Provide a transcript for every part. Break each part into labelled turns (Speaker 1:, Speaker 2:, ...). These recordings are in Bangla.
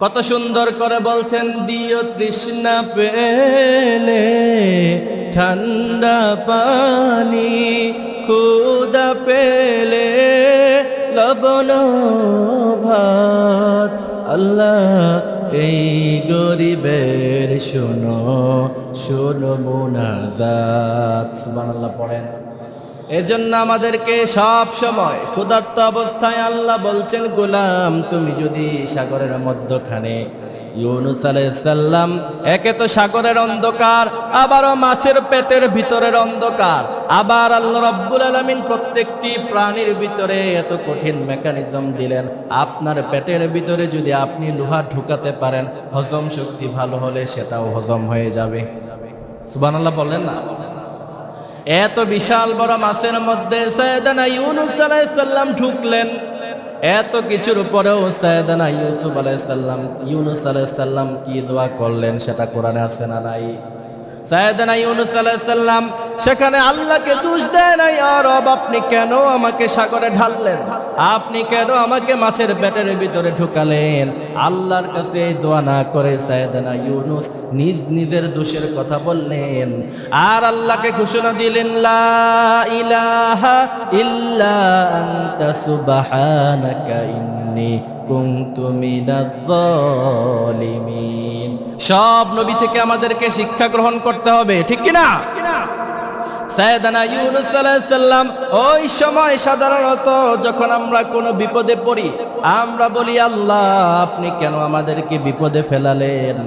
Speaker 1: কত সুন্দর করে বলছেন, দিও তৃষ্ণা পেলে ঠান্ডা পানি, ক্ষুধা পেলে লবণ ভাত। আল্লাহ এই গরিবের শোনো শোনো মুনাজাত। সুবহানাল্লাহ পড়েন। এজন্য আমাদেরকে সব সময় ক্ষুধার্ত অবস্থায় আল্লাহ বলছেন, গোলাম তুমি যদি সাগরের মধ্যখানে, ইউনূস আলাইহিস সালাম একে তো সাগরের অন্ধকার, আবারও মাছের পেটের ভিতরের অন্ধকার, আবার আল্লাহ রাব্বুল আলামিন প্রত্যেকটি প্রাণীর ভিতরে এত কঠিন মেকানিজম দিলেন। আপনার পেটের ভিতরে যদি আপনি লোহা ঢুকাতে পারেন, হজম শক্তি ভালো হলে সেটাও হজম হয়ে যাবে। সুবহানাল্লাহ বললেন না? এত বিশাল বড় মাছের মধ্যে সাইয়েদানা ইউনূস আলাইহিস সালাম ঢুকলেন। এত কিছুর উপরেও সাইয়েদানা ইউনূস আলাইহিস সালাম কি দোয়া করলেন সেটা কোরআনে আছে না নাই? সাইয়েদানা ইউনূস আলাইহিস সালাম সেখানে আল্লাহকে দোষ দেয় নাই, ইয়া রব আপনি কেন আমাকে সাগরে ঢাললেন, আপনি কেন আমাকে মাছের পেটের ভিতরে ঢুকালেন? আল্লাহর কাছে দোয়া না করে সাইয়েদানা ইউনূস নিজের দোষের কথা বললেন, আর আল্লাহকে ঘোষণা দিলেন, লা ইলাহা ইল্লা আনতা সুবহানাকা ইন্নী কুনতু মিনাজ জালিমিন। সব নবী থেকে আমাদেরকে শিক্ষা গ্রহণ করতে হবে, ঠিক কি না? সাইয়েদানা ইউনূস আলাইহিস সালাম ওই সময় সাধারণত যখন আমরা কোনো বিপদে পড়ি আমরা বলি, আল্লাহ আপনি কেন আমাদেরকে বিপদে ফেলালেন?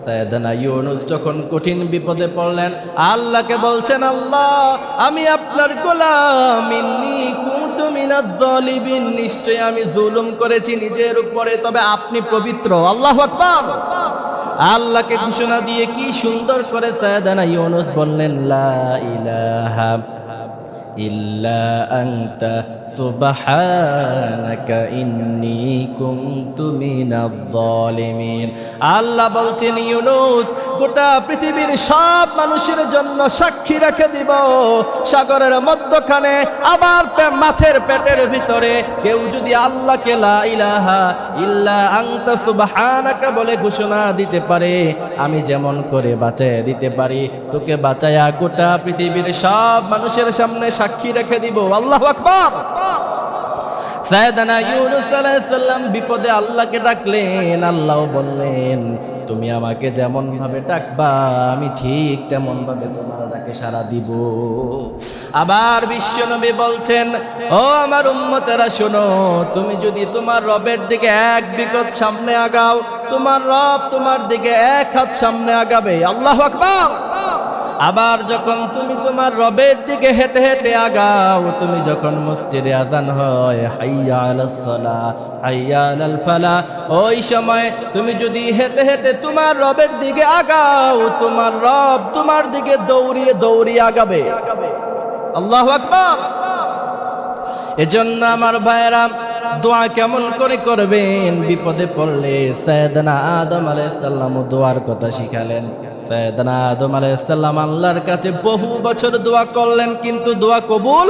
Speaker 1: সাইয়েদানা ইউনূস যখন কঠিন বিপদে পড়লেন আল্লাহকে বলছেন, আল্লাহ আমি আপনার গোলাম, ইন্নী কুনতু মিনাজ জালিমিন, নিশ্চয়ই আমি জুলুম করেছি নিজের উপরে, তবে আপনি পবিত্র। আল্লাহু আকবার। আল্লাহকে ঘোষণা দিয়ে কি সুন্দর করে সাইয়েদানা ইউনূস বললেন, লা ইলাহা ইল্লা আনতা সুবহানাকা ইন্নী কুনতু মিনাজ জালিমিন। আল্লাহ বলছেন, ইউনূস গোটা পৃথিবীর সব মানুষের জন্য সাক্ষী রেখে দিব, সাগরের মধ্যখানে আবার মাছের পেটের ভিতরে কেউ যদি আল্লাহকে লা ইলাহা ইল্লা আনতা সুবহানাকা বলে ঘোষণা দিতে পারে, আমি যেমন করে বাঁচাইয়া দিতে পারি তোকে বাঁচাইয়া গোটা পৃথিবীর সব মানুষের সামনে সাক্ষী রেখে দিব। আল্লাহু আকবার। সাইয়েদানা ইউনূস আলাইহিস সালাম বিপদে আল্লাহকে ডাকলেন, আল্লাহ বললেন, তুমি আমাকে যেমন ভাবে ডাকবা আমি ঠিক তেমন ভাবে তোমার ডাকে সাড়া দিব। আবার বিশ্বনবী বলছেন, ও আমার উম্মতেরা শোনো, তুমি যদি তোমার রবের দিকে এক বিঘত সামনে আগাও, তোমার রব তোমার দিকে এক হাত সামনে আগাবে। আল্লাহু আকবার। আবার যখন তুমি তোমার রবের দিকে হেঁটে হেঁটে আগাও, তুমি যখন মসজিদে আজান হয় হাইয়া আলাস সালাহ হাইয়া আলাল ফালাহ, ওই সময় তুমি যদি হেঁটে হেঁটে তোমার রবের দিকে আগাও, তোমার রব তোমার দিকে দৌড়িয়ে দৌড়িয়ে আগাবে। আল্লাহু আকবার। এজন্য আমার ভাইয়েরা দোয়া কেমন করে করবেন বিপদে পড়লে, সাইয়েদনা আদম আলাইহিস সালাম দোয়ার কথা শিখালেন। সাইয়েদনা আদম আলাইহিস সালাম আল্লাহর কাছে বহু বছর দোয়া করলেন, কিন্তু দোয়া কবুল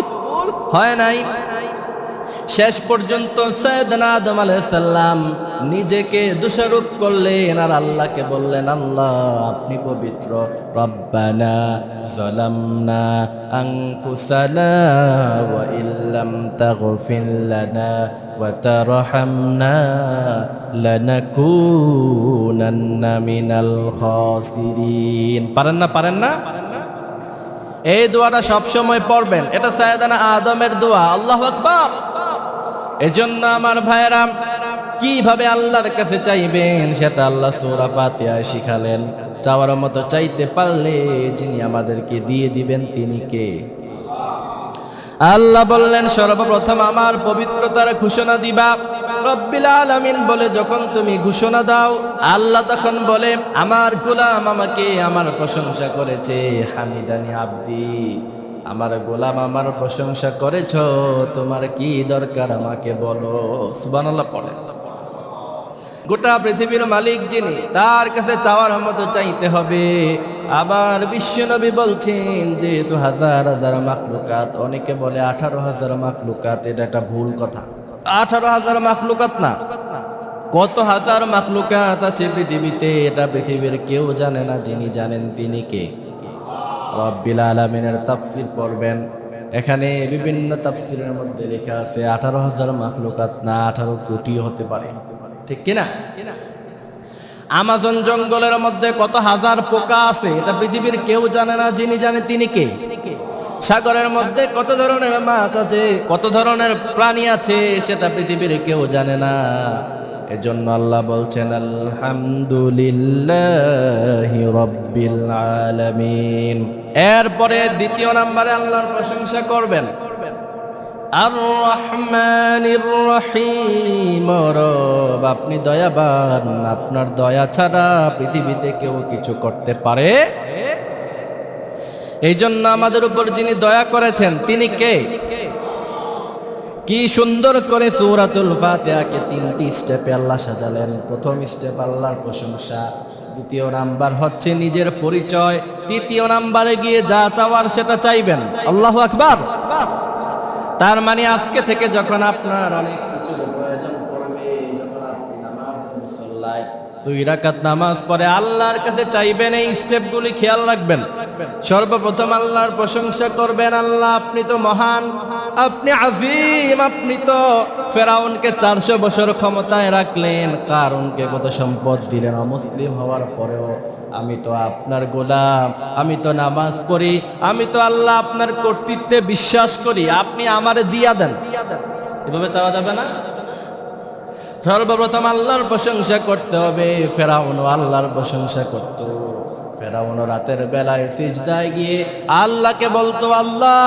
Speaker 1: হয় নাই। শেষ পর্যন্ত সাইয়েদনা আদম আলাইহিস সালাম নিজেকে দোষারোপ করলেন আর আল্লাহকে বললেন, আল্লাহ আপনি পবিত্র। রব্বানা যালামনা আনফুসানা ওয়া ইল্লাম তাগফির লানা ওয়া তারহামনা লানাকুনান্না মিনাল খাসিরিন। পারেন না? পারেন না? এই দোয়াটা সব সময় পড়বেন, এটা সাইয়েদনা আদমের দোয়া। আল্লাহু আকবার। এজন্য আমার ভাইয়েরা কিভাবে আল্লাহর কাছে চাইবেন সেটা আল্লাহ সূরা ফাতিহায় শিখালেন। চাওয়ার মতো চাইতে পারলে যিনি আমাদেরকে দিয়ে দিবেন তিনি কে? আল্লাহ বললেন, সর্বপ্রথম আমার পবিত্রতার ঘোষণা দিবা। রব্বিল আলামিন বলে যখন তুমি ঘোষণা দাও, আল্লাহ তখন বলে, আমার গোলাম আমাকে আমার প্রশংসা করেছে। হামিদানি আব্দি, আমার গোলাম আমার প্রশংসা করেছ, তোমার কি দরকার আমাকে বলো। সুবহানাল্লাহ পড়ে। গোটা পৃথিবীর মালিক যিনি, তার কাছে চাওয়ার মতো চাইতে হবে। আবার বিশ্বনবী বলছেন, যেহেতু হাজার হাজার মাখলুকাত, অনেকে বলে 18,000 মাখলুকাত, এটা একটা ভুল কথা। 18,000 মাখলুকাত না, কত হাজার মাখলুকাত আছে পৃথিবীতে, এটা পৃথিবীর কেউ জানে না, যিনি জানেন তিনি কে? রব্বিল আলামিনের তাফসীর পড়বেন, এখানে বিভিন্ন তাফসীরের মধ্যে লেখা আছে 18,000 মাখলুকাত না 18 কোটি হতে পারে, ঠিক কিনা? আমাজন জঙ্গলের মধ্যে কত হাজার পোকা আছে, এটা পৃথিবীর কেউ জানে না, যিনি জানে তিনি কে? সাগরের মধ্যে কত ধরনের মাছ আছে, কত ধরনের প্রাণী আছে, সেটা পৃথিবীর কেউ জানে না। এজন্য আল্লাহ বলছেন আলহামদুলিল্লাহি রাব্বিল আলামিন। এরপরে দ্বিতীয় নম্বরে আল্লাহর প্রশংসা করবেন, আর রহমানির রহিম। রব আপনি দয়াবান, আপনার দয়া ছাড়া পৃথিবীতে কেউ কিছু করতে পারে? এই জন্য আমাদের উপর যিনি দয়া করেছেন তিনি কে? কি সুন্দর করে সূরাতুল ফাতিহাকে 3টি স্টেপে আল্লাহ সাজালেন। প্রথম স্টেপ আল্লাহর প্রশংসা, দ্বিতীয় নাম্বার হচ্ছে নিজের পরিচয়, তৃতীয় নাম্বারে গিয়ে যা চাওয়ার সেটা চাইবেন। আল্লাহু আকবার। তার মানে আজকে থেকে যখন আপনার অনেক কিছু প্রয়োজন পড়বে, যখন আপনি নামাজের মুসল্লায় 2 রাকাত নামাজ পড়ে আল্লাহর কাছে চাইবেন, এই স্টেপগুলি খেয়াল রাখবেন। সর্বপ্রথম আল্লাহর প্রশংসা করবেন, আল্লাহ আপনি তো মহান, আপনি আজিম, আপনি তো ফেরাউনকে 400 বছর ক্ষমতায় রাখলেন, কারুনকে কত সম্পদ দিলেন, অমুসলিম হওয়ার পরেও আমি তো আপনার গোলাম, আমি তো নামাজ পড়ি, আমি তো আল্লাহ আপনার কর্তৃত্বে বিশ্বাস করি, আপনি আমারে দিয়া দেন। এভাবে চাওয়া যাবে না? সর্বপ্রথম আল্লাহর প্রশংসা করতে হবে। ফেরাউনও আল্লাহর প্রশংসা করত। ফেরাউনও রাতের বেলায় সিজদায় গিয়ে আল্লাহকে বলতো, আল্লাহ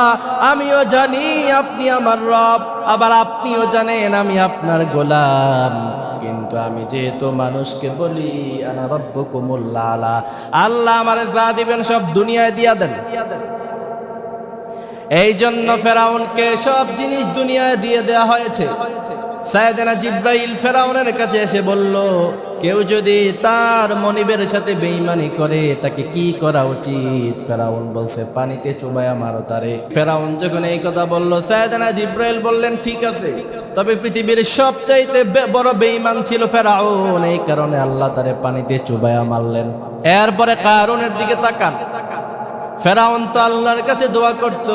Speaker 1: আমিও জানি আপনি আমার রব, আবার আপনিও জানেন আমি আপনার গোলাম, কিন্তু আমি যেহেতু মানুষকে বলি আনা রব্বুকুমুল আলা, আল্লাহ আমারে যা দিবেন সব দুনিয়ায় দিয়া দেন। এই জন্য ফেরাউনকে সব জিনিস দুনিয়ায় দিয়ে দেওয়া হয়েছে। সাইয়েদনা জিব্রাইল ফেরাউনের কাছে এসে বলল, কেউ যদি তার মনিবের সাথে বেঈমানি করে তাকে কি করা উচিত? ফেরাউন বলছে, পানিতে চুবায়া মারো তারে। ফেরাউন যখন এই কথা বলল, সাইয়েদনা জিব্রাইল বললেন, ঠিক আছে, তবে পৃথিবীর সবচাইতে বড় বেঈমান ছিল ফেরাউন, এই কারণে আল্লাহ তারে পানিতে চুবায়া মারলেন। এরপরে কারুনের দিকে তাকান, ফেরাউন তো আল্লাহর কাছে দোয়া করত,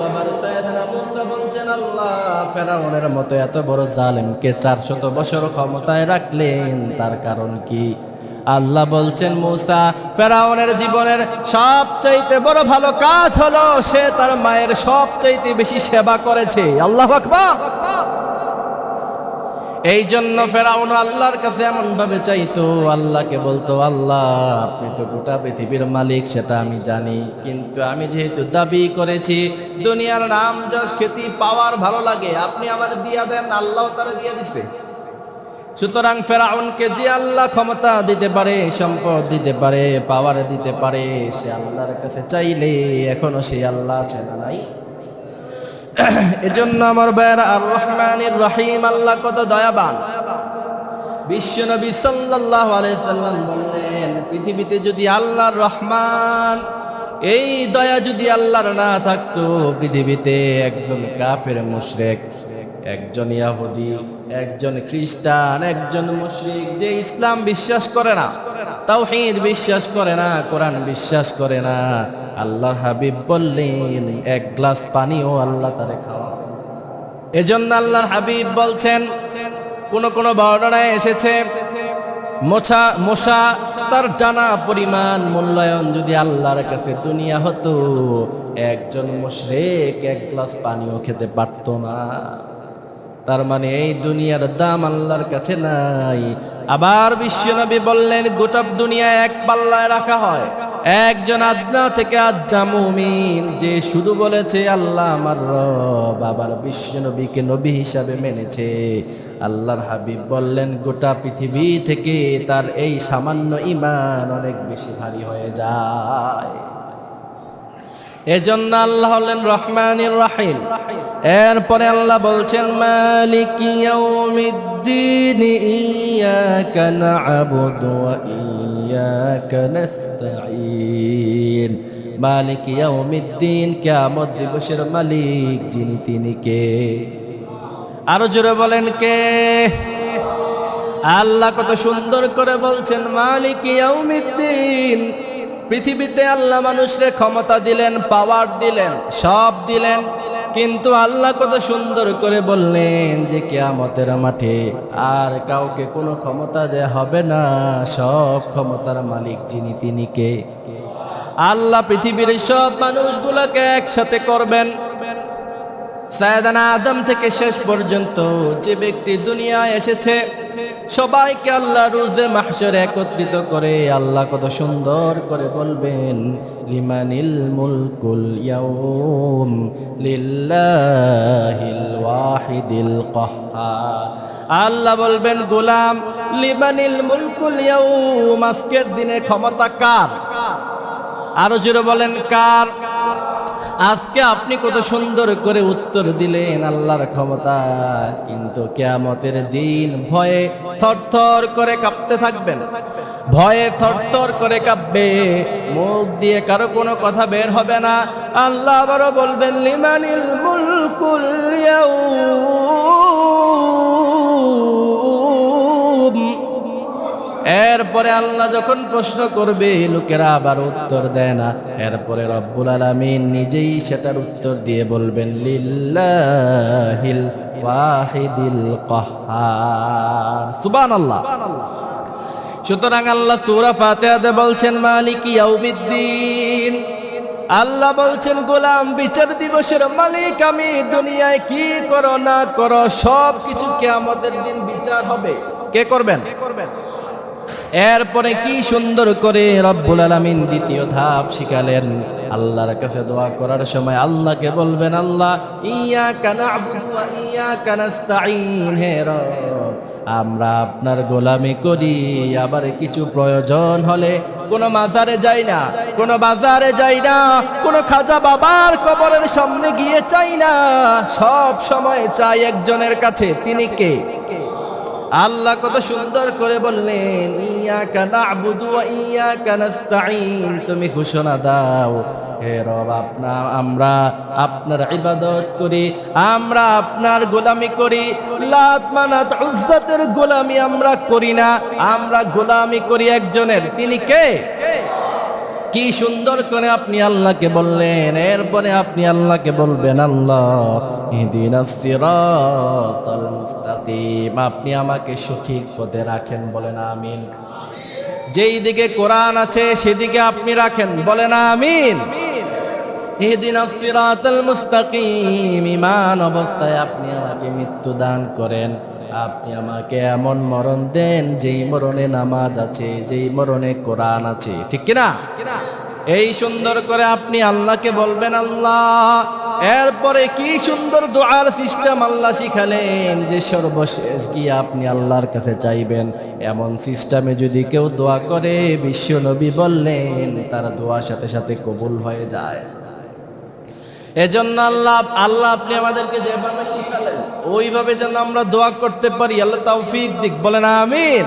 Speaker 1: আবার সাইয়েদনা মুসা বলছেন, আল্লাহ ফেরাউনের মতো এত বড় জালেমকে 400 বছর ক্ষমতায় রাখলেন, তার কারণ কি? আল্লাহ বলছেন, মুসা ফেরাউনের জীবনের সবচাইতে বড় ভালো কাজ হলো সে তার মায়ের সবচাইতে বেশি সেবা করেছে। আল্লাহু আকবার। এই জন্য ফেরাউন আল্লাহর কাছে এমন ভাবে চাইতো, আল্লাহকে বলতো, আল্লাহ আপনি তো গোটা পৃথিবীর মালিক, সেটা আমি জানি, কিন্তু আমি যেহেতু দাবি করেছি দুনিয়ার নাম যশ খ্যাতি পাওয়ার ভালো লাগে, আপনি আমার দিয়া দেন। আল্লাহ তারা দিয়ে দিছে। সুতরাং ফেরাউনকে যে আল্লাহ ক্ষমতা দিতে পারে, সম্পদ দিতে পারে, পাওয়ার দিতে পারে, সে আল্লাহর কাছে চাইলে এখনো সেই আল্লাহ আছে না নাই? এজন্য আমার ভাইয়েরা, আর রহমানির রহিম, আল্লাহ কত দয়াবান। বিশ্বনবী সাল্লাল্লাহু আলাইহি সাল্লাম বললেন, পৃথিবীতে যদি আল্লাহর রহমান, এই দয়া যদি আল্লাহর না থাকতো, পৃথিবীতে একজন কাফের মুশরিক, একজন ইহুদি, একজন খ্রিস্টান, একজন মুশরিক যে ইসলাম বিশ্বাস করে না, তাওহীদ বিশ্বাস করে না, কোরআন বিশ্বাস করে না, আল্লাহর হাবিব বললেন 1 গ্লাস পানিও আল্লাহ তারে খাওয়াবেন। এজন্য আল্লাহর হাবিব বলছেন, কোন কোন বর্ণনায় এসেছে, মশা তার ডানা পরিমাণ মূল্যায়ন যদি আল্লাহর কাছে দুনিয়া হতো, একজন মুশরিক 1 গ্লাস পানিও খেতে পারত না। তার মানে এই দুনিয়ার দাম আল্লাহর কাছে নাই। আবার বিশ্বনবী বললেন, গোটা দুনিয়া এক পাল্লায় রাখা হয়, একজন আদনা থেকে আদনা মুমিন যে শুধু বলেছে আল্লাহ আমার রব, আবার বিশ্বনবীকে নবী হিসাবে মেনেছে, আল্লাহর হাবিব বললেন গোটা পৃথিবী থেকে তার এই সামান্য ঈমান অনেক বেশি ভারী হয়ে যায়। এজন্য আল্লাহ হলেন রহমানির রহিম। এরপরে আল্লাহ বলছেন, মালিক ইয়াউমিদ্দিন, ইয়াকা না'বুদু ওয়া ইয়াকা নাস্তাঈন। মালিক ইয়াউমিদ্দিন, কিয়ামত দিবসের মালিক যিনি তিনি কে? আরো জোরে বলেন কে? আল্লাহ কত সুন্দর করে বলছেন মালিক ইয়াউমিদ্দিন। পৃথিবীতে আল্লাহ মানুষরে ক্ষমতা দিলেন, পাওয়ার দিলেন, সব দিলেন, কিন্তু আল্লাহ কত সুন্দর করে বললেন যে কিয়ামতের মাঠে আর কাউকে কোনো ক্ষমতা দেয়া হবে না, সব ক্ষমতার মালিক যিনি তিনি কে? আল্লাহ পৃথিবীর সব মানুষগুলোকে একসাথে করবেন। সাইয়েদানা আদম থেকে শেষ পর্যন্ত যে ব্যক্তি দুনিয়ায় এসেছে সবাইকে আল্লাহ রোজে মাহশরে একত্রিত করে আল্লাহ কত সুন্দর করে বলবেন লিমানিল মুলকুল ইয়াউম লিল্লাহিল ওয়াহিদিল কাহ্হার। আল্লাহ বলবেন গোলাম লিমানিল মুলকুল ইয়াউম, আজকের দিনে ক্ষমতা কার? আরো জোরে বলেন কার? আজকে আপনি কত সুন্দর করে উত্তর দিলেন আল্লাহর ক্ষমতা, কিন্তু কিয়ামতের দিন ভয়ে থরথর করে কাঁপতে থাকবেন, ভয়ে থরথর করে কাঁপবে, মুখ দিয়ে কারো কোনো কথা বের হবে না। আল্লাহ আবারও বলবেন লিমানিল মুলকুল ইয়াউম। এরপরে আল্লাহ যখন প্রশ্ন করবে লোকেরা আবার উত্তর দেয় না, এরপরে রব্বুল আলামিন নিজেই সেটার উত্তর দিয়ে বলবেন লিল্লাহিল ওয়াহিদিল কাহ্হার। সুবহানাল্লাহ। সুতরাং আল্লাহ সূরা ফাতিহাতে বলছেন মালিক ইয়াউমিদ্দিন। আল্লাহ বলছেন গোলাম বিচার দিবসের মালিক আমি, দুনিয়ায় কি করো না করো সব কিছু কিয়ামতের দিন বিচার হবে। কে করবেন? এরপরে কি সুন্দর করে রব্বুল আলামিন দ্বিতীয় ধাপ শিখালেন। আল্লাহর কাছে দোয়া করার সময় আল্লাহকে বলবেন আল্লাহ ইয়াকা না'বুদু ওয়া ইয়াকা নাস্তাঈন, হে রব আমরা আপনার গোলামি করি, আবার কিছু প্রয়োজন হলে কোনো মাজারে যাই না, কোনো বাজারে যাই না, কোনো খাজা বাবার কবরের সামনে গিয়ে চাই না, সব সময় চাই একজনের কাছে। তিনি কে? আল্লাহ কত সুন্দর করে বললেন ইয়াকা না'বুদু ওয়া ইয়াকা নাস্তাঈন, তুমি ঘোষণা দাও হে রব আমরা আপনার ইবাদত করি, আমরা আপনার গোলামি করি, লাত মানাত উজ্জাতের গোলামি আমরা করি না, আমরা গোলামি করি একজনের। তিনি কে? কি সুন্দর করে আপনি আল্লাহকে বললেন। এরপরে আপনি আল্লাহকে বলবেন আল্লাহ ইহদিনাস সিরাতাল মুস্তাকিম, আপনি আমাকে সঠিক পথে রাখেন। বলেন আমিন। যেই দিকে কোরআন আছে সেদিকে আপনি রাখেন। বলেন আমিন। ইহদিনাস সিরাতাল মুস্তাকিম, ঈমান অবস্থায় আপনি আমাকে মৃত্যু দান করেন, আপনি আমাকে এমন মরণ দেন যেই মরণে নামাজ আছে, যেই মরণে কোরআন আছে। ঠিক কিনা? এই সুন্দর করে আপনি আল্লাহকে বলবেন আল্লাহ। এরপরে কি সুন্দর দোয়ার সিস্টেম আল্লাহ শিখালেন যে সর্বশেষ গিয়ে আপনি আল্লাহর কাছে চাইবেন। এমন সিস্টেমে যদি কেউ দোয়া করে বিশ্ব নবী বললেন তার দোয়া সাথে সাথে কবুল হয়ে যায়। এজন্য আল্লাহ আপনি আমাদেরকে যেভাবে শিখালেন ওইভাবে যেন আমরা দোয়া করতে পারি, আল্লাহ তৌফিক দিক। বলেন আমিন।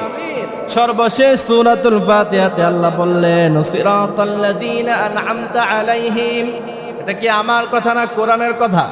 Speaker 1: সর্বশেষ সূরাতুল ফাতিহাতে আল্লাহ বললেন সিরাতাল্লাযীনা আন'আমতা আলাইহিম। এটা কি আমার কথা না কোরআনের কথা?